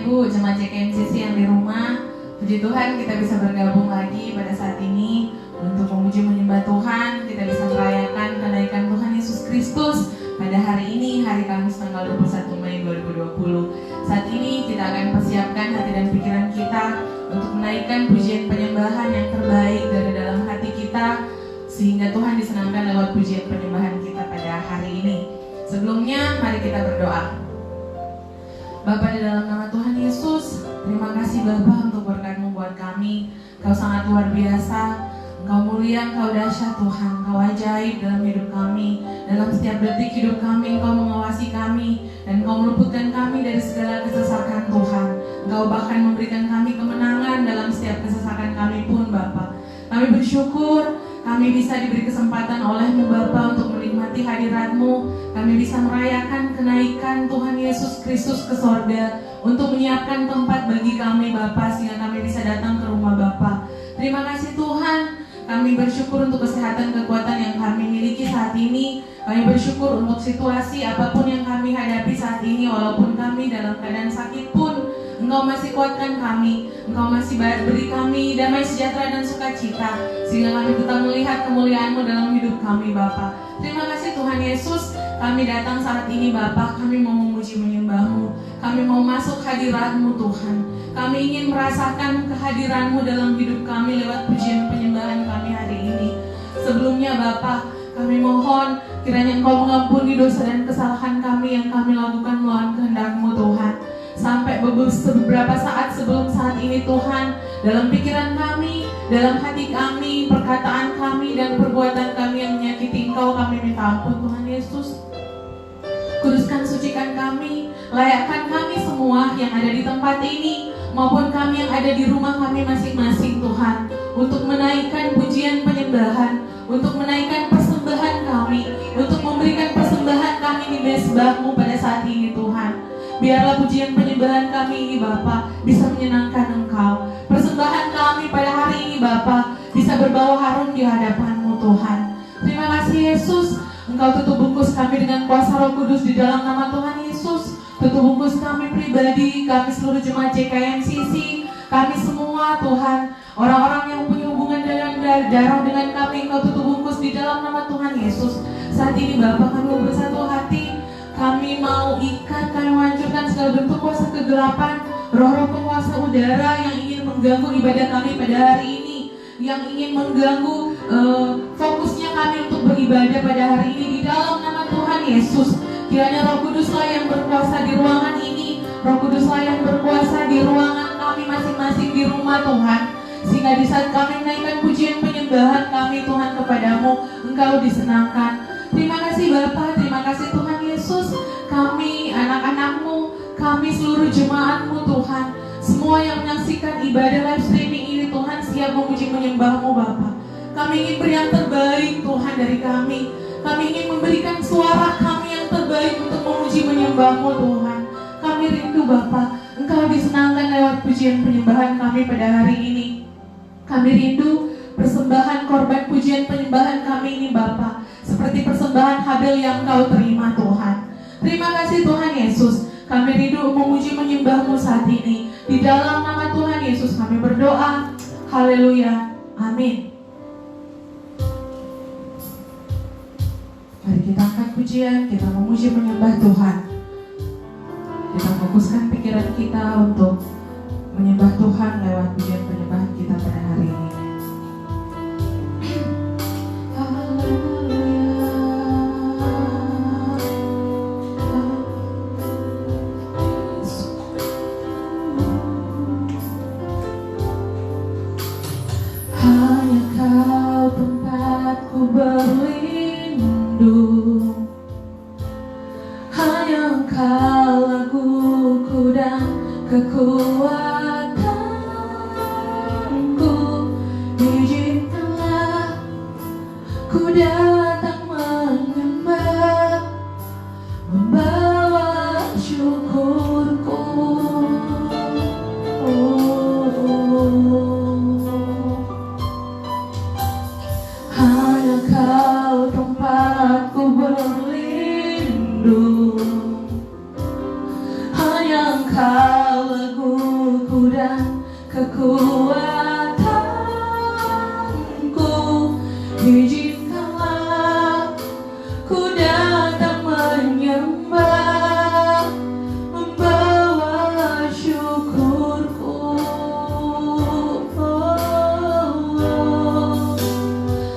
Ibu jemaat JKMCC yang di rumah, puji Tuhan kita bisa bergabung lagi pada saat ini untuk memuji menyembah Tuhan. Kita bisa merayakan kenaikan Tuhan Yesus Kristus pada hari ini, hari Kamis tanggal 21 Mei 2020. Saat ini kita akan persiapkan hati dan pikiran kita untuk menaikkan pujian penyembahan yang terbaik dari dalam hati kita, sehingga Tuhan disenangkan lewat pujian penyembahan kita pada hari ini. Sebelumnya, mari kita berdoa. Bapa, di dalam nama Tuhan Yesus, terima kasih Bapa untuk berkat-Mu buat kami. Kau sangat luar biasa, Engkau mulia, Engkau dahsyat Tuhan, Engkau ajaib dalam hidup kami. Dalam setiap detik hidup kami, Engkau mengawasi kami, dan Engkau meluputkan kami dari segala kesesakan Tuhan. Engkau bahkan memberikan kami kemenangan dalam setiap kesesakan kami pun Bapa. Kami bersyukur kami bisa diberi kesempatan oleh-Mu Bapa untuk menikmati hadirat-Mu. Kami bisa merayakan kenaikan Tuhan Yesus Kristus ke sorga, untuk menyiapkan tempat bagi kami Bapa, sehingga kami bisa datang ke rumah Bapa. Terima kasih Tuhan, kami bersyukur untuk kesehatan kekuatan yang kami miliki saat ini. Kami bersyukur untuk situasi apapun yang kami hadapi saat ini, walaupun kami dalam keadaan sakit pun Engkau masih kuatkan kami, Engkau masih beri kami damai sejahtera dan sukacita, sehingga kami tetap melihat kemuliaan-Mu dalam hidup kami Bapa. Terima kasih Tuhan Yesus, kami datang saat ini Bapa, kami mau memuji menyembah-Mu, kami mau masuk hadirat-Mu Tuhan. Kami ingin merasakan kehadiran-Mu dalam hidup kami lewat pujian penyembahan kami hari ini. Sebelumnya Bapa, kami mohon kiranya Engkau mengampuni dosa dan kesalahan kami yang kami lakukan melawan kehendak-Mu Tuhan. Sampai beberapa saat sebelum saat ini Tuhan, dalam pikiran kami, dalam hati kami, perkataan kami, dan perbuatan kami yang menyakiti Engkau, kami minta ampun Tuhan Yesus. Kuduskan, sucikan kami, layakkan kami semua yang ada di tempat ini, maupun kami yang ada di rumah kami masing-masing Tuhan, untuk menaikkan pujian penyembahan, untuk menaikkan persembahan kami, untuk memberikan persembahan kami di mezbah-Mu pada saat ini Tuhan. Biarlah pujian penyembahan kami ini Bapa bisa menyenangkan Engkau. Persembahan kami pada hari ini Bapa bisa berbau harum di hadapan-Mu Tuhan. Terima kasih Yesus, Engkau tutup bungkus kami dengan kuasa Roh Kudus di dalam nama Tuhan Yesus. Tutup bungkus kami pribadi, kami seluruh jemaat JKMCC, kami semua Tuhan, orang-orang yang punya hubungan dengan darah dengan kami, Engkau tutup bungkus di dalam nama Tuhan Yesus. Saat ini Bapa, kami mau bersatu hati, kami mau ikat, kami menghancurkan segala bentuk kuasa kegelapan, roh-roh penguasa udara yang ingin mengganggu ibadah kami pada hari ini, yang ingin mengganggu fokusnya kami untuk beribadah pada hari ini. Di dalam nama Tuhan Yesus, kiranya Roh Kuduslah yang berkuasa di ruangan ini, Roh Kuduslah yang berkuasa di ruangan kami masing-masing di rumah Tuhan, sehingga di saat kami menaikkan pujian penyembahan kami Tuhan kepadamu, Engkau disenangkan. Terima kasih Bapa, terima kasih Tuhan Yesus. Kami anak-anak-Mu, kami seluruh jemaat-Mu Tuhan, semua yang menyaksikan ibadah live streaming ini Tuhan, siap memuji menyembah-Mu Bapa. Kami ingin beri yang terbaik Tuhan dari kami. Kami ingin memberikan suara kami yang terbaik untuk memuji menyembah-Mu Tuhan. Kami rindu Bapa, Engkau disenangkan lewat pujian penyembahan kami pada hari ini. Kami rindu persembahan korban pujian penyembahan kami ini Bapa, seperti persembahan Habel yang Kau terima Tuhan. Terima kasih Tuhan Yesus, kami rindu memuji menyembah-Mu saat ini. Di dalam nama Tuhan Yesus kami berdoa. Haleluya, amin. Mari kita angkat pujian, kita memuji menyembah Tuhan. Kita fokuskan pikiran kita untuk menyembah Tuhan lewat pujian penyembahan kita pada hari ini. berlindung, hanya Engkau laguku dan kekuatanku. Izinkanlah ku datang menyembah, membawa syukurku. Hanya Kau tempatku berlindung, hanya Engkau kekuatanku, izinkanlah ku datang menyembah, membawa syukurku.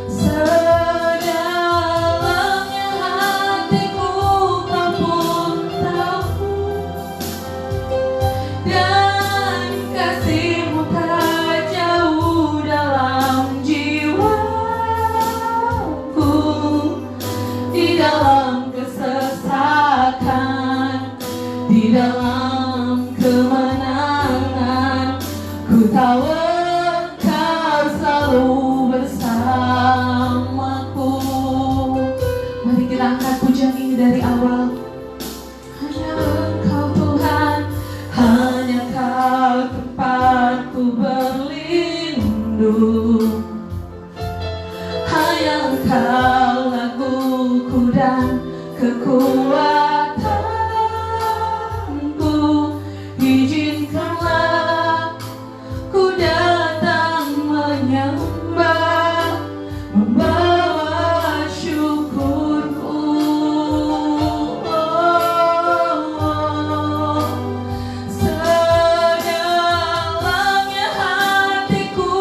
Sedalamnya hatiku kau pun tahu, dan kasih-Mu tak jauh dalam jiwaku. Di dalam kesesakan, di dalam kemenangan, ku tahu Engkau selalu bersamaku. Mari kita angkat pujian ini dari awal. Hanya Engkau Tuhan, hanya Kau tempatku berlindung. Hanya Engkau laguku dan kekuatanku, izinkanlah ku datang menyembah, membawa syukurku. Sedalamnya hatiku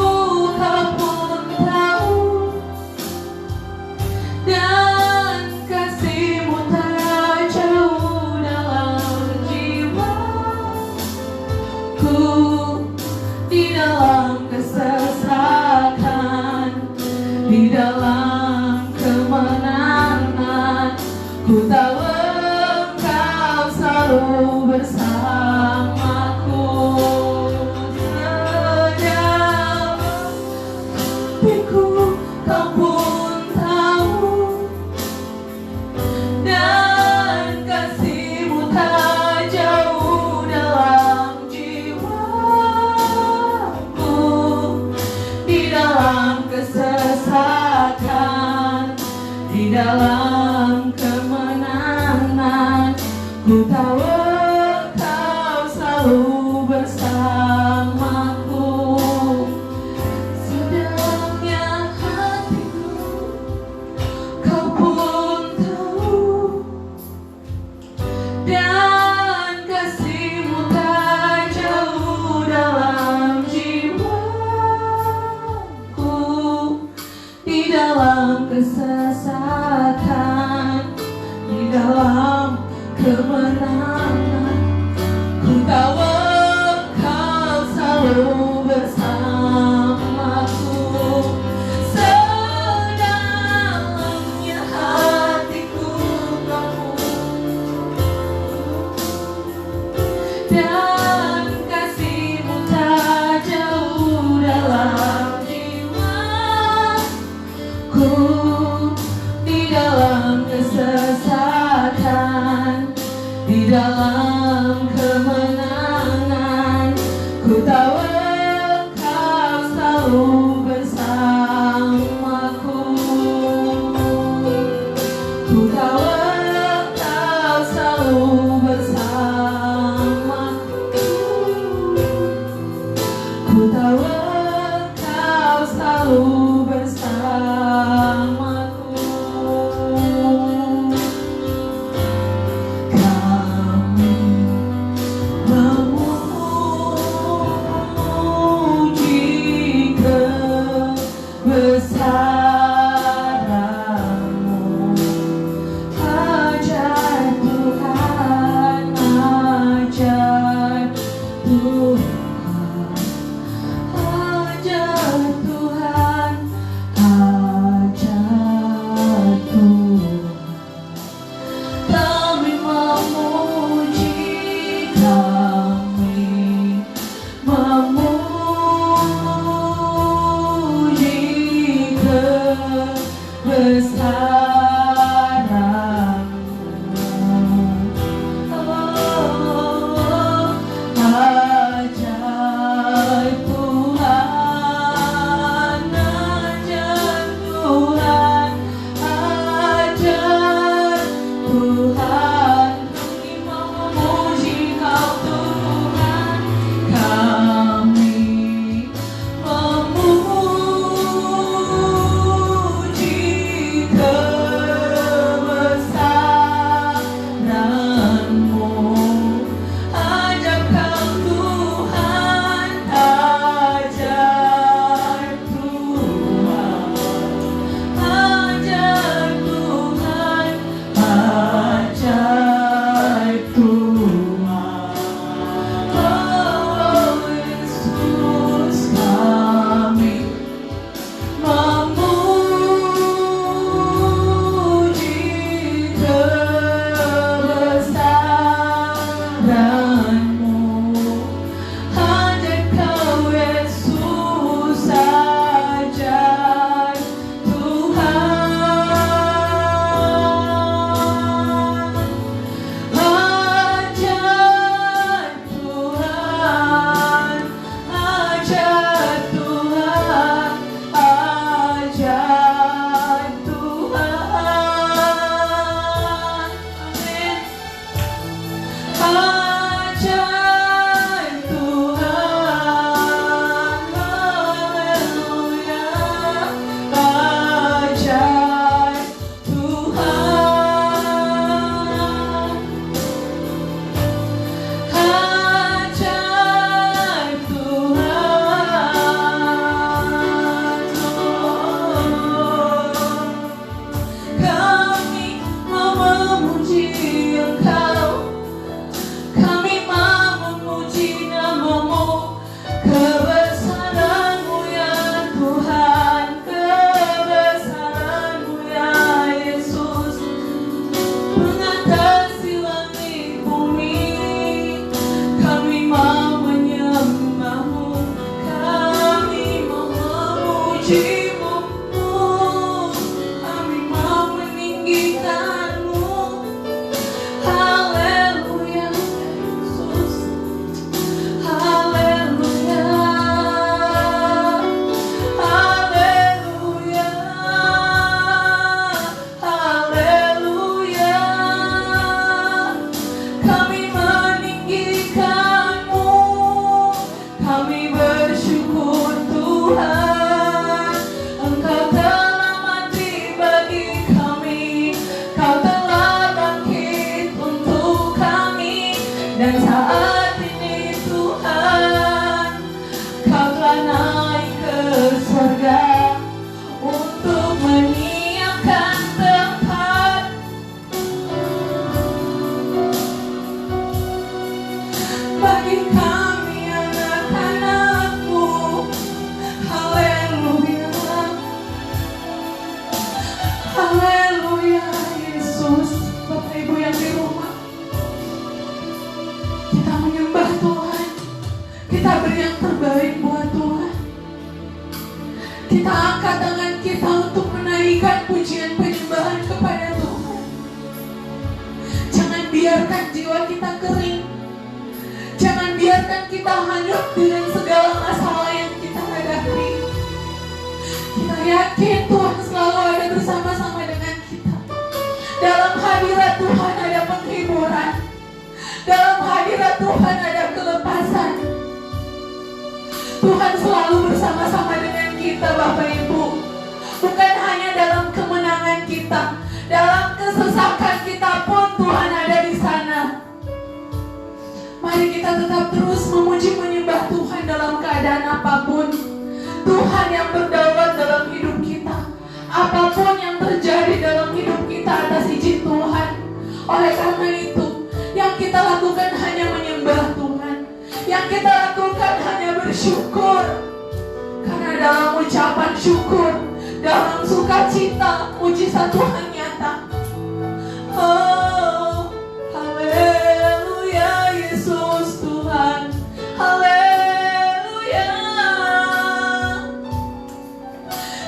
Kau pun tahu, dan kasih-Mu tak jauh dalam jiwaku. Di dalam kesesakan, di dalam kemenangan, ku tahu Engkau selalu bersamaku. Sedalam hatiku Kau pun tahu, dan kasih-Mu tak jauh dalam jiwaku. Di dalam kesesakan, di dalam kemenangan, ku tahu Engkau selalu bersamaku. Sedalamnya hatiku Kau pun tahu, dan kasih-Mu tak jauh dalam jiwaku. Di dalam kesesakan, di dalam kemenangan, ku tahu Engkau selalu bersamaku. Sedalamnya hatiku Kau, dan kasih-Mu tak jauh dalam jiwaku. Di dalam kesesakan, di dalam kemenangan, ku tahu kita angkat tangan kita untuk menaikkan pujian penyembahan kepada Tuhan. Jangan biarkan jiwa kita kering. Jangan biarkan kita hanyut dengan segala masalah yang kita hadapi. Kita yakin Tuhan selalu ada bersama-sama dengan kita. Dalam hadirat Tuhan ada penghiburan. Dalam hadirat Tuhan ada kelepasan. Tuhan selalu bersama-sama dengan kita, Bapak Ibu. Bukan hanya dalam kemenangan kita, dalam kesesakan kita pun Tuhan ada di sana. Mari kita tetap terus memuji menyembah Tuhan dalam keadaan apapun. Tuhan yang berdaulat dalam hidup kita. Apapun yang terjadi dalam hidup kita atas izin Tuhan. Oleh karena itu, yang kita lakukan hanya menyembah Tuhan. Yang kita lakukan hanya bersyukur. Karena dalam ucapan syukur, dalam sukacita, mujizat Tuhan nyata. Oh, haleluya Yesus Tuhan. Haleluya.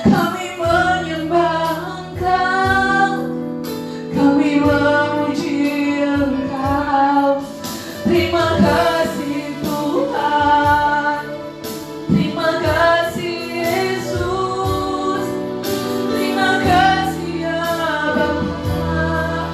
Kami menyembah Engkau. Kami memuji Engkau. Terima kasih Tuhan. Terima kasih Yesus. Terima kasih ya Bapa.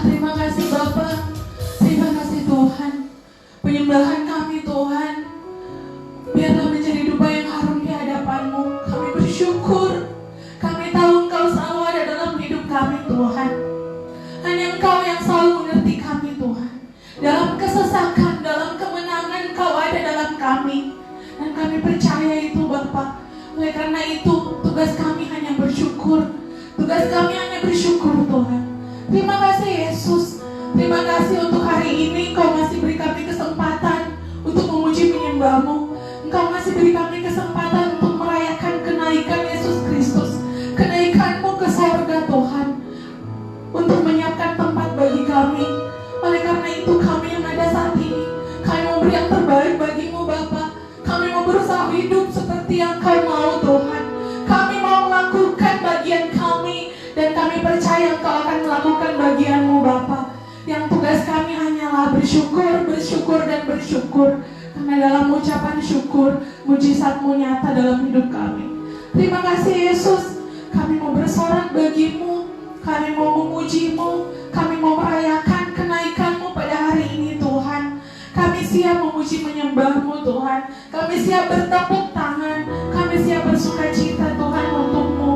terima kasih Bapa. Terima kasih Tuhan. Penyembahan kami Tuhan, biarlah menjadi dupa yang harum di hadapan-Mu. Kami bersyukur. Kami tahu Engkau selalu ada dalam hidup kami Tuhan. Hanya Engkau yang selalu mengerti kami Tuhan. Dalam kesesakan, dalam kemenangan Engkau ada dalam kami. Dan kami percaya itu Bapa. Oleh karena itu tugas kami hanya bersyukur. Tugas kami hanya bersyukur Tuhan. Terima kasih Yesus. Terima kasih untuk hari ini Engkau masih beri kami kesempatan untuk memuji menyembah-Mu. Engkau masih beri kami kesempatan untuk merayakan kenaikan Yesus Kristus, kenaikan-Mu ke sorga Tuhan, untuk menyiapkan tempat bagi kami. Oleh karena itu kami yang ada saat ini, kami mau beri yang terbaik bagi-Mu Bapa. Kami mau berusaha hidup seperti yang Kau mau Tuhan. Kami mau melakukan bagian kami, dan kami percaya Engkau akan melakukan bagian-Mu Bapa. Yang tugas kami hanyalah bersyukur, bersyukur, dan bersyukur. Karena dalam ucapan syukur, mujizat-Mu nyata dalam hidup kami. Terima kasih Yesus. Kami mau bersorak bagi-Mu, kami mau memuji-Mu, kami mau merayakan kenaikan-Mu pada hari ini Tuhan. Kami siap memuji menyembah-Mu Tuhan. Kami siap bertepuk tangan, kami siap bersuka cita Tuhan untuk-Mu.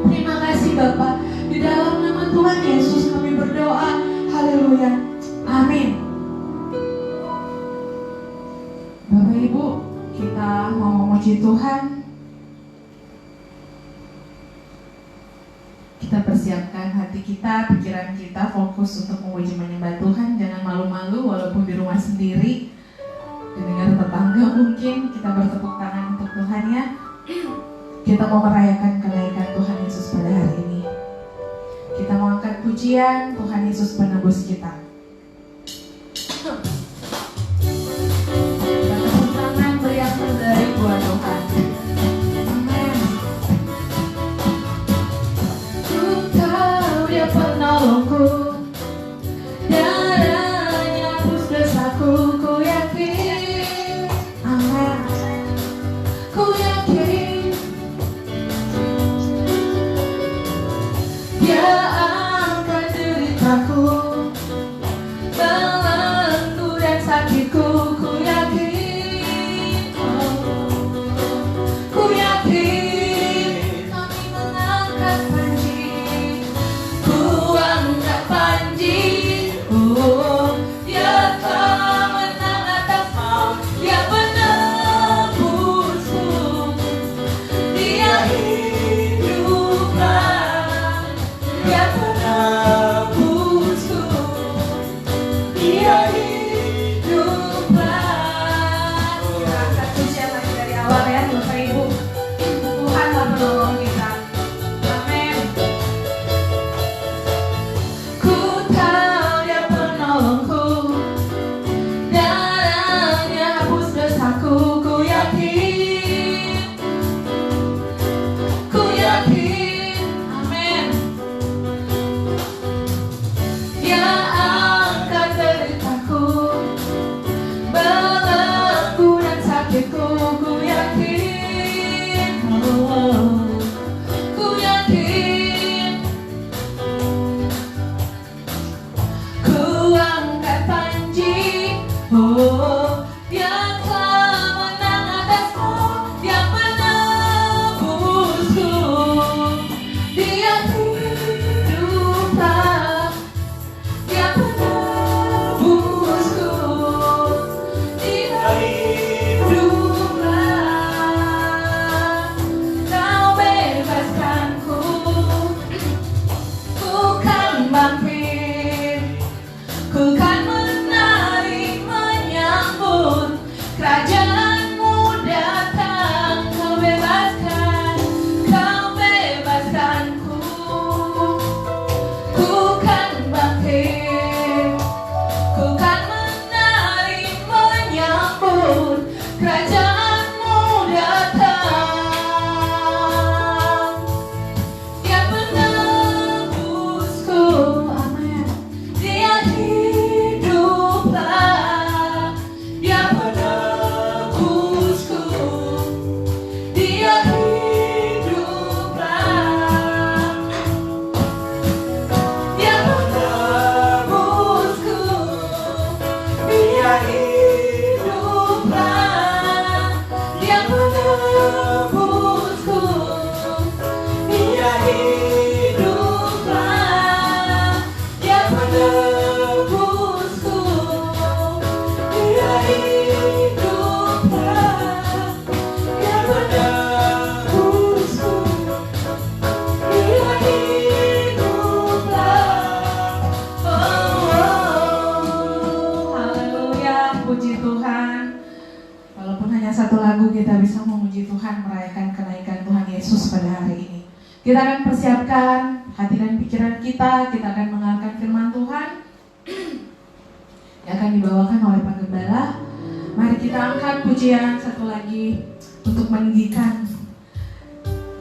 Terima kasih Bapa. Di dalam nama Tuhan Yesus kami berdoa. Haleluya. Amin. Bapak Ibu, kita mau memuji Tuhan. Kita persiapkan hati kita, pikiran kita, fokus untuk memuji menyembah Tuhan. Jangan malu-malu walaupun di rumah sendiri. Dengar tetangga mungkin, kita bertepuk tangan untuk Tuhan ya. Kita mau merayakan kenaikan Tuhan Yesus pada hari ini. Kita mau angkat pujian Tuhan Yesus penebus kita. Kita tepuk tangan beri yang terbaik buat Tuhan. Amen. Ku tahu Dia penolongku, darahnya hapus dosaku, ku yakin. Amen. Ku yakin Dia angkat deritaku, belenggu dan sakitku, ku yakin. Ku yakin kami mengangkat panji, ku angkat panji. Dia telah menang atas maut, Dia menebusku, Dia hiduplah, Dia menebusku. Kita akan persiapkan hati dan pikiran kita akan mendengarkan firman Tuhan yang akan dibawakan oleh Pak Gembala. Mari kita angkat pujian satu lagi untuk meninggikan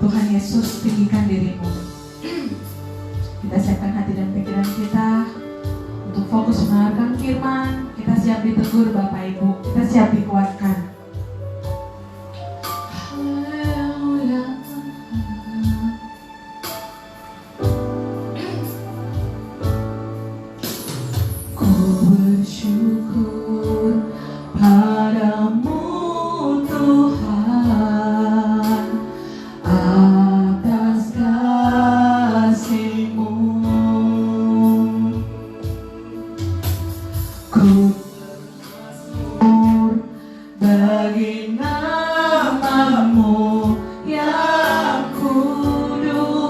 Tuhan Yesus, tinggikan dirimu. Kita siapkan hati dan pikiran kita untuk fokus mendengarkan firman. Kita siap ditegur Bapak Ibu, kita siap dikuatkan. Haleluya. Ku bersyukur padamu Tuhan atas kasih-Mu. Ku bersyukur bagi nama-Mu yang kudus.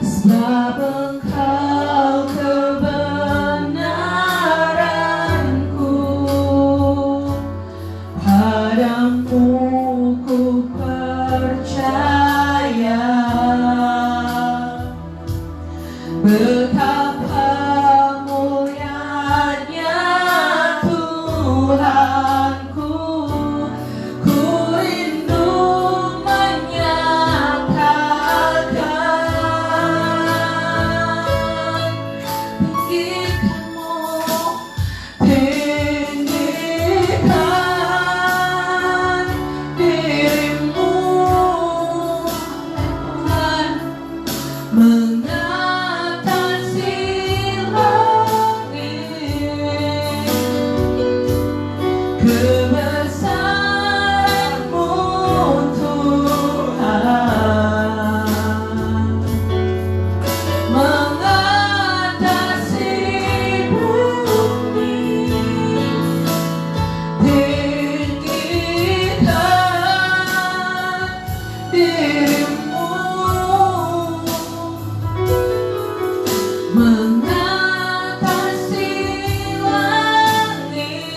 Sebab Engkau kebenaranku, padamu ku percaya. Betapa mulianya Tuhanku, ku rindu menyatakan tinggikan-Mu, tinggikan diri-Mu, Tuhan, mengatasi langit. Kebesaran-Mu Tuhan mengatasi bumi. Tinggikan diri-Mu, mengatasi langit.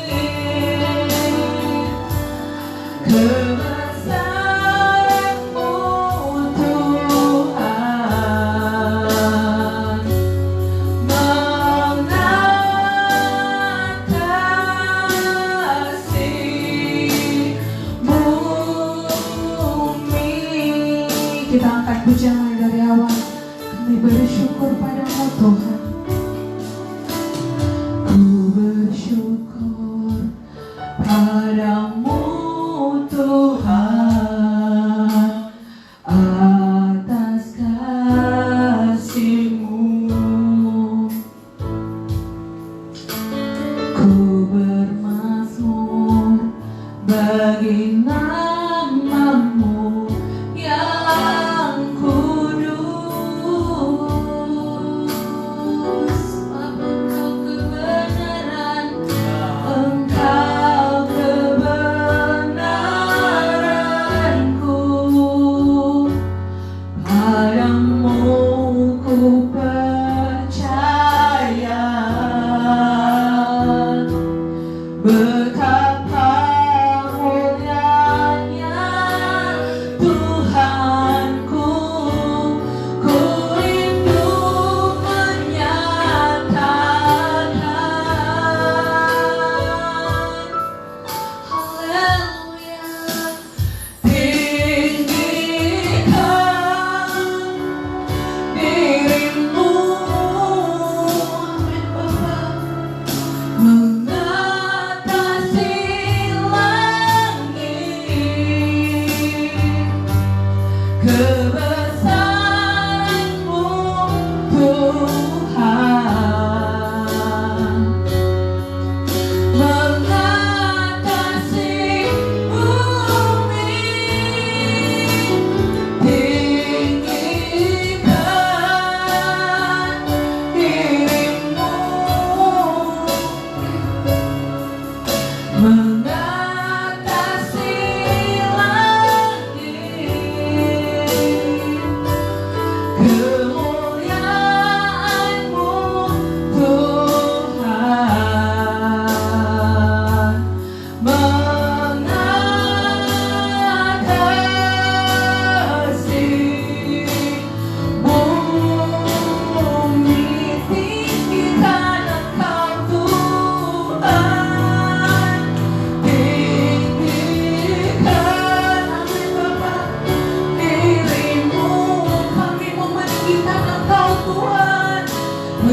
Kebesaran-Mu Tuhan mengatasi bumi. Kita angkat pujian mulai dari awal. Kami bersyukur padamu Tuhan. Ku bersyukur padamu Tuhan atas kasih-Mu. Ku bermazmur bagi nama-Mu yang kudus. Sebab Engkau kebenaran, Engkau kebenaranku, padamu ku percaya. Betapa mulianya Tuhanku, ku rindu menyatakan. Haleluya. Tinggikan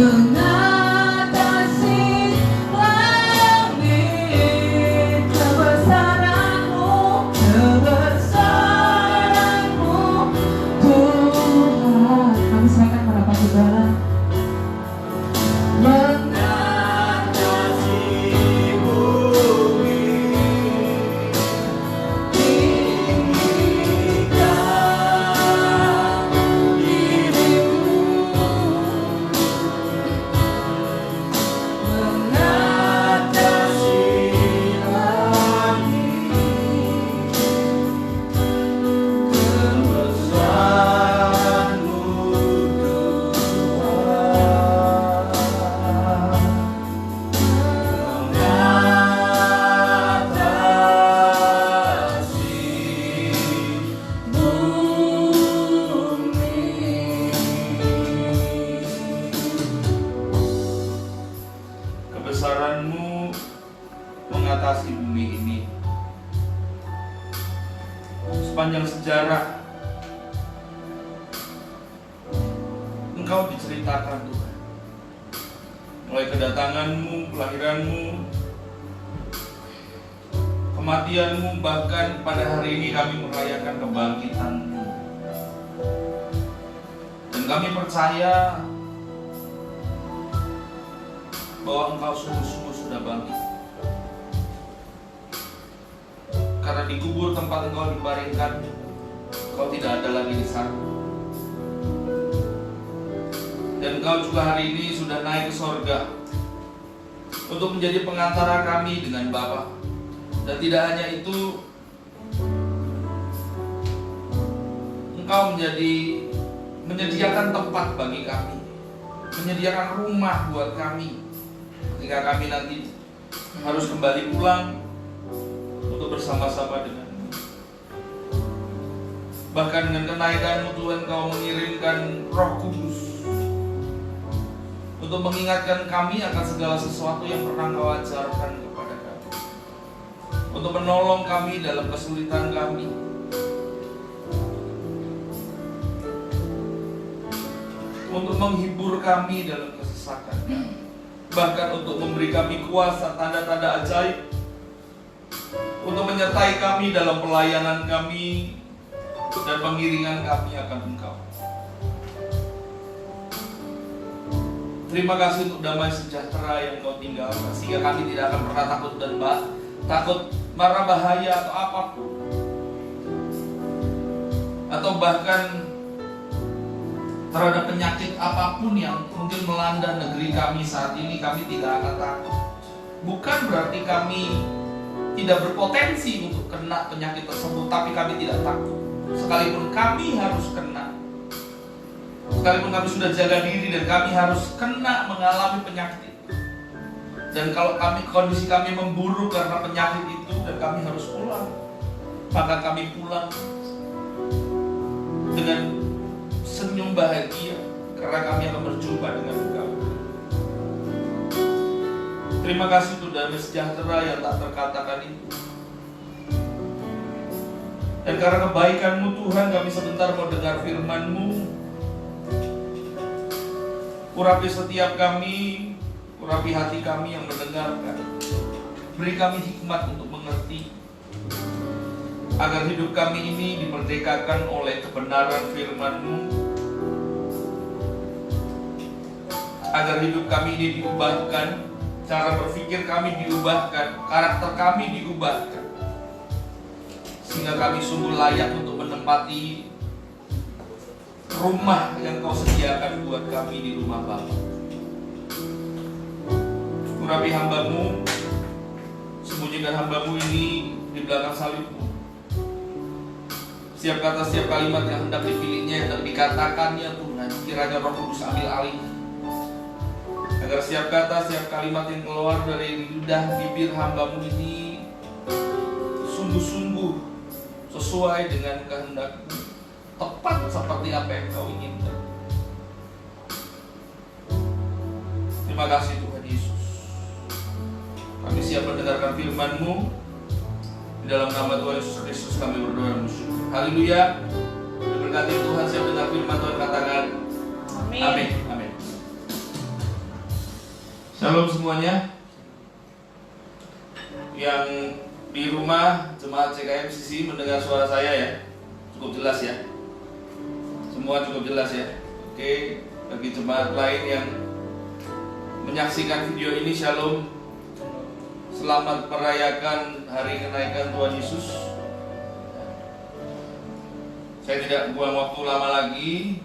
mengatasi langit. Kebesaran-Mu, kebesaran-Mu, Tuhan. Kami serahkan pada Pak Saudara. Mengatasi bumi, tinggikan dirimu. Mengatasi langit, kebesaran-Mu, Kebesaran-Mu mengatasi bumi ini. Sepanjang sejarah Engkau diceritakan, Tuhan. Mulai kedatangan-Mu, kelahiran-Mu, kematian-Mu, bahkan pada hari ini kami merayakan kebangkitan-Mu. Dan kami percaya bahwa Engkau sungguh-sungguh sudah bangkit. Karena di kubur tempat Engkau dibaringkan, Engkau tidak ada lagi di sana. Dan Engkau juga hari ini sudah naik ke sorga untuk menjadi pengantara kami dengan Bapa. Dan tidak hanya itu, Engkau menyediakan tempat bagi kami, menyediakan rumah buat kami ketika kami nanti harus kembali pulang untuk bersama-sama denganmu. Bahkan dengan kenaikan-Mu, Tuhan, Kau mengirimkan Roh Kudus untuk mengingatkan kami akan segala sesuatu yang pernah Kau ajarkan kepada kami, untuk menolong kami dalam kesulitan kami, untuk menghibur kami dalam kesesakan kami, bahkan untuk memberi kami kuasa, tanda-tanda ajaib, untuk menyertai kami dalam pelayanan kami dan pengiringan kami akan Engkau. Terima kasih untuk damai sejahtera yang Kau tinggalkan, sehingga kami tidak akan pernah takut dan takut marah bahaya atau apapun, atau bahkan terhadap penyakit apapun yang mungkin melanda negeri kami saat ini. Kami tidak akan takut. Bukan berarti kami tidak berpotensi untuk kena penyakit tersebut, tapi kami tidak takut. Sekalipun kami harus kena, sekalipun kami sudah jaga diri dan kami harus kena mengalami penyakit itu, dan kalau kondisi kami memburuk karena penyakit itu dan kami harus pulang, maka kami pulang dengan senyum bahagia karena kami akan berjumpa dengan Engkau. Terima kasih untuk damai sejahtera yang tak terkatakan itu. Dan karena kebaikan-Mu, Tuhan, kami sebentar mau dengar firman-Mu. Urapi setiap kami, urapi hati kami yang mendengarkan. Beri kami hikmat untuk mengerti, agar hidup kami ini dimerdekakan oleh kebenaran firman-Mu, agar hidup kami ini diubahkan, cara berpikir kami diubahkan, karakter kami diubahkan, sehingga kami sungguh layak untuk menempati rumah yang Kau sediakan buat kami di rumah Bapa. Urapi hamba-Mu, sembunyikan hamba-Mu ini di belakang salib-Mu. Setiap kata, setiap kalimat yang hendak dipilihnya, yang hendak dikatakannya, Tuhan, kiranya Roh Kudus ambil alih, agar setiap kata, setiap kalimat yang keluar dari lidah bibir hamba-Mu ini sungguh-sungguh sesuai dengan kehendak-Mu, tepat seperti apa yang Kau inginkan. Terima kasih Tuhan Yesus. Kami siap mendengarkan firman-Mu. Di dalam nama Tuhan Yesus Kristus kami berdoa dan bersyukur. Haleluya. Berkati Tuhan, siap dengar firman Tuhan, katakan amin. Amin. Shalom semuanya. Yang di rumah jemaat CKMCC mendengar suara saya ya, cukup jelas ya. Semua cukup jelas ya. Oke, bagi jemaat lain yang menyaksikan video ini, shalom. Selamat merayakan hari kenaikan Tuhan Yesus. Saya tidak buang waktu lama lagi.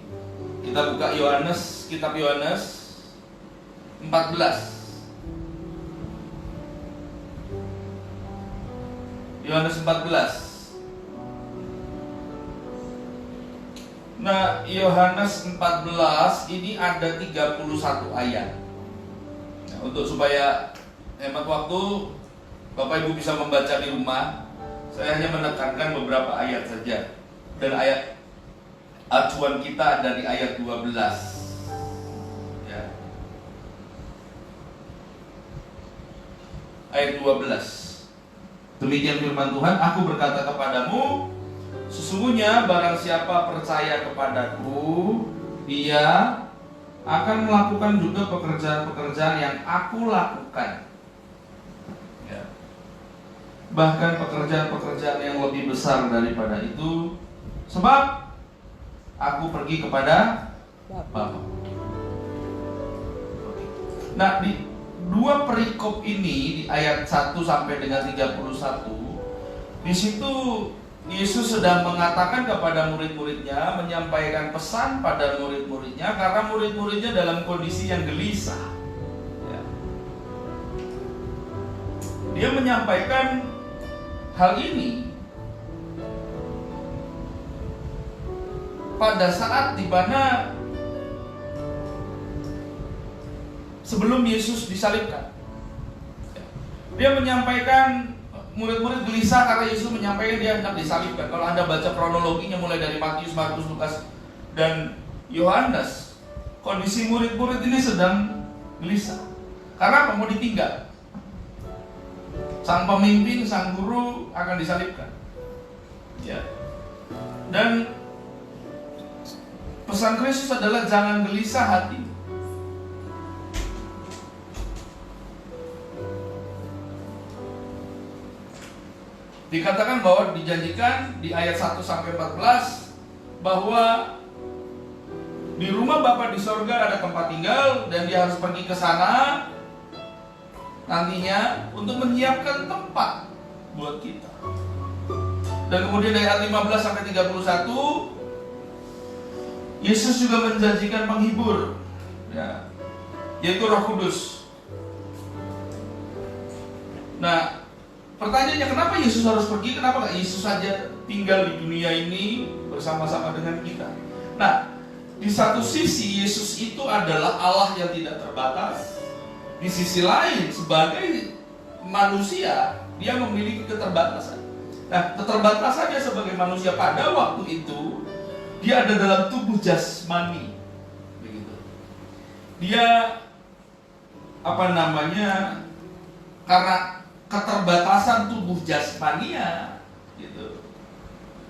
Kita buka Yohanes, kitab Yohanes 14. Yohanes 14. Nah, Yohanes 14 ini ada 31 ayat. Nah, untuk supaya hemat waktu, Bapak Ibu bisa membaca di rumah, saya hanya menekankan beberapa ayat saja. Dan ayat acuan kita dari ayat 12. Ya. Ayat 12. Demikian firman Tuhan, aku berkata kepadamu, sesungguhnya barang siapa percaya kepadaku, dia akan melakukan juga pekerjaan-pekerjaan yang aku lakukan. Ya. Bahkan pekerjaan-pekerjaan yang lebih besar daripada itu, sebab aku pergi kepada Bapa. Nah, di dua perikop ini di ayat 1 sampai dengan 31, di situ Yesus sedang mengatakan kepada murid-muridnya, menyampaikan pesan pada murid-muridnya karena murid-muridnya dalam kondisi yang gelisah. Ya. Dia menyampaikan hal ini pada saat di mana sebelum Yesus disalibkan. Dia menyampaikan, murid-murid gelisah karena Yesus menyampaikan dia hendak disalibkan. Kalau Anda baca kronologinya mulai dari Matius, Markus, Lukas, dan Yohanes, kondisi murid-murid ini sedang gelisah. Karena apa? Mau ditinggal. Sang pemimpin, sang guru akan disalibkan. Ya. Dan pesan Kristus adalah jangan gelisah hati. Dikatakan bahwa dijanjikan di ayat 1 sampai 14 bahwa di rumah Bapa di sorga ada tempat tinggal dan dia harus pergi ke sana nantinya untuk menyiapkan tempat buat kita. Dan kemudian dari ayat 15 sampai 31 Yesus juga menjanjikan penghibur, ya, yaitu Roh Kudus. Nah, pertanyaannya, kenapa Yesus harus pergi? Kenapa nggak Yesus saja tinggal di dunia ini bersama-sama dengan kita? Nah, di satu sisi Yesus itu adalah Allah yang tidak terbatas. Di sisi lain, sebagai manusia, dia memiliki keterbatasan. Nah, keterbatasannya sebagai manusia pada waktu itu, dia ada dalam tubuh jasmani. Begitu. Dia karena keterbatasan tubuh jasmania, gitu.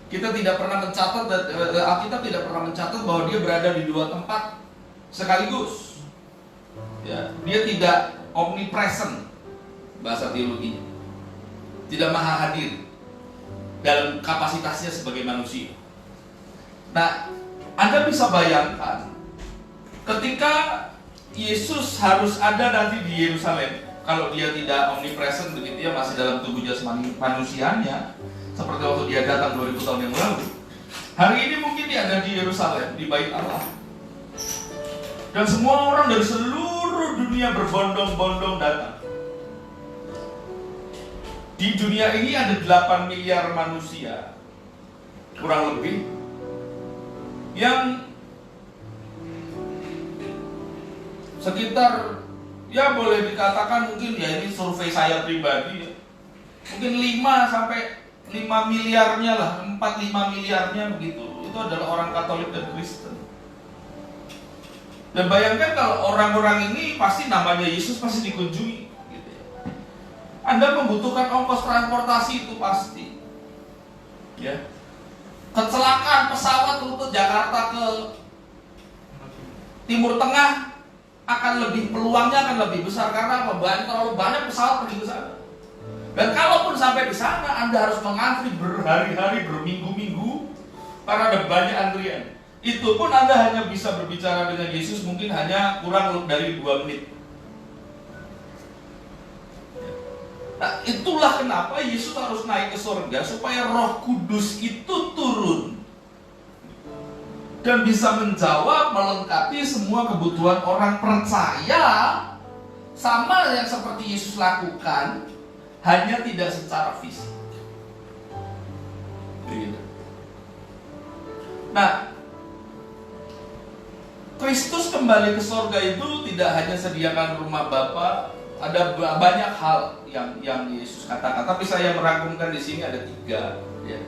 Kita tidak pernah mencatat, Alkitab tidak pernah mencatat bahwa dia berada di dua tempat sekaligus. Ya, dia tidak omnipresent, bahasa teologinya, tidak maha hadir dalam kapasitasnya sebagai manusia. Nah, Anda bisa bayangkan ketika Yesus harus ada nanti di Yerusalem. Kalau dia tidak omnipresent begitu, dia masih dalam tubuh jasmani manusianya, seperti waktu dia datang 2000 tahun yang lalu. Hari ini mungkin dia ada di Yerusalem, di Bait Allah. Dan semua orang dari seluruh dunia berbondong-bondong datang. Di dunia ini ada 8 miliar manusia, kurang lebih, yang sekitar, ya boleh dikatakan mungkin, ya ini survei saya pribadi ya, mungkin 5 sampai 5 miliarnya lah, 4-5 miliarnya begitu, itu adalah orang Katolik dan Kristen. Dan bayangkan kalau orang-orang ini pasti namanya Yesus pasti dikunjungi gitu ya. Anda membutuhkan ongkos transportasi itu pasti ya. Kecelakaan pesawat rute Jakarta ke Timur Tengah akan lebih, peluangnya akan lebih besar. Karena apa? Terlalu banyak pesawat pergi ke sana. Dan kalaupun sampai di sana, Anda harus mengantri berhari-hari, berminggu-minggu, karena ada banyak antrian. Itu pun Anda hanya bisa berbicara dengan Yesus mungkin hanya kurang dari 2 menit. Nah, itulah kenapa Yesus harus naik ke surga, supaya Roh Kudus itu turun dan bisa menjawab, melengkapi semua kebutuhan orang percaya, sama yang seperti Yesus lakukan, hanya tidak secara fisik. Begitu. Nah, Kristus kembali ke surga itu tidak hanya sediakan rumah Bapa, ada banyak hal yang Yesus katakan. Tapi saya merangkumkan di sini ada 3 ya,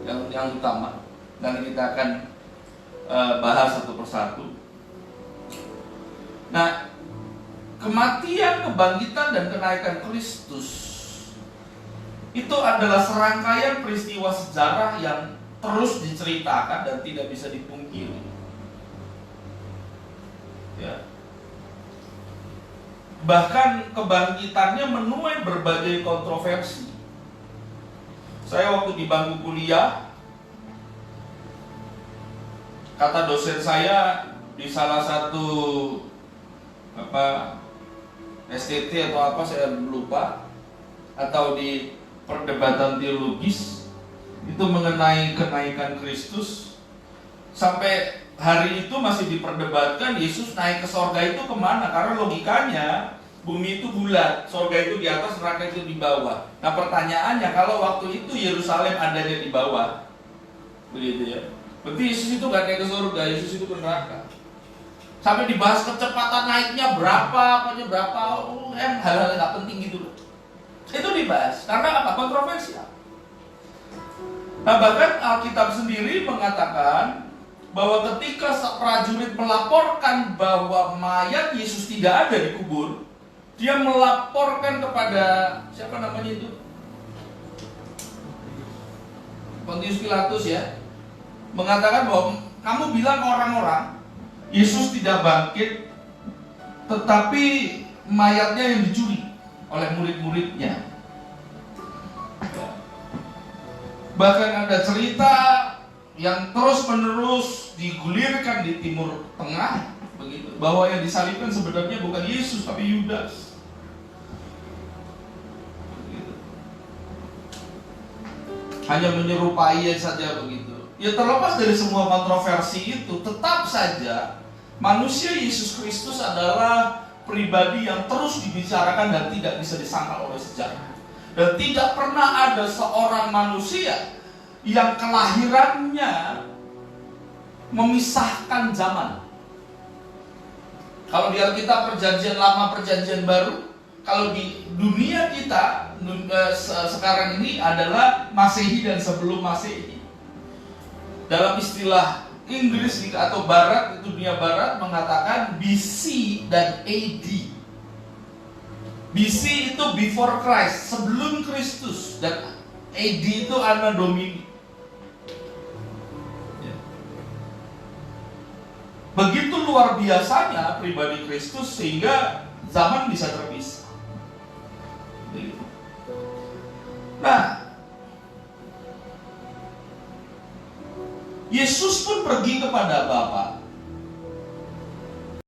yang utama, dan kita akan bahas satu persatu. Nah, kematian, kebangkitan, dan kenaikan Kristus itu adalah serangkaian peristiwa sejarah yang terus diceritakan dan tidak bisa dipungkiri. Ya. Bahkan kebangkitannya menuai berbagai kontroversi. Saya waktu di bangku kuliah, kata dosen saya di salah satu STT atau apa saya lupa, atau di perdebatan teologis itu mengenai kenaikan Kristus, sampai hari itu masih diperdebatkan Yesus naik ke sorga itu kemana, karena logikanya bumi itu bulat, sorga itu di atas, neraka itu di bawah. Nah pertanyaannya, kalau waktu itu Yerusalem adanya di bawah, begitu ya, berarti Yesus itu gak naik ke surga, Yesus itu ke neraka. Sampai dibahas kecepatan naiknya berapa, apanya berapa, hal-hal yang gak penting gitu loh. Itu dibahas, karena apa? Kontroversial. Nah bahkan Alkitab sendiri mengatakan bahwa ketika prajurit melaporkan bahwa mayat Yesus tidak ada di kubur, dia melaporkan kepada siapa namanya itu? Pontius Pilatus ya, mengatakan bahwa kamu bilang orang-orang Yesus tidak bangkit, tetapi mayatnya yang dicuri oleh murid-muridnya. Bahkan ada cerita yang terus-menerus digulirkan di Timur Tengah, begitu, bahwa yang disalibkan sebenarnya bukan Yesus tapi Yudas. Begitu. Hanya menyerupai saja begitu. Ya terlepas dari semua kontroversi itu, tetap saja manusia Yesus Kristus adalah pribadi yang terus dibicarakan dan tidak bisa disangkal oleh sejarah. Dan tidak pernah ada seorang manusia yang kelahirannya memisahkan zaman. Kalau di Alkitab Perjanjian Lama, Perjanjian Baru, kalau di dunia kita sekarang ini adalah Masehi dan sebelum Masehi. Dalam istilah Inggris atau Barat, dunia Barat mengatakan BC dan AD. BC itu before Christ, sebelum Kristus, dan AD itu Anno Domini. Begitu luar biasanya pribadi Kristus sehingga zaman bisa terpisah. Nah, Yesus pun pergi kepada Bapa.